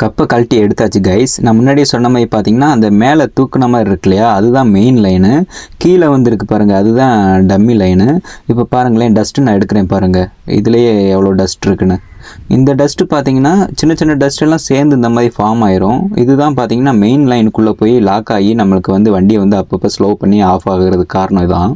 கப்பை கழட்டி எடுத்தாச்சு கைஸ். நான் முன்னாடியே சொன்ன மாதிரி பார்த்தீங்கன்னா அந்த மேலே தூக்குன மாதிரி இருக்கு இல்லையா, அதுதான் மெயின் லைனு. கீழே வந்துருக்கு பாருங்கள், அதுதான் டம்மி லைனு. இப்போ பாருங்களேன், டஸ்ட்டு நான் எடுக்கிறேன் பாருங்கள், இதுலேயே எவ்வளோ டஸ்ட் இருக்குன்னு. இந்த டஸ்ட்டு பார்த்தீங்கன்னா சின்ன சின்ன டஸ்ட் எல்லாம் சேர்ந்து இந்த மாதிரி ஃபார்ம் ஆயிரும். இதுதான் பார்த்தீங்கன்னா மெயின் லைனுக்குள்ளே போய் லாக் ஆகி நம்மளுக்கு வந்து வண்டியை வந்து அப்பப்போ ஸ்லோ பண்ணி ஆஃப் ஆகுறதுக்கு காரணம் இதான்.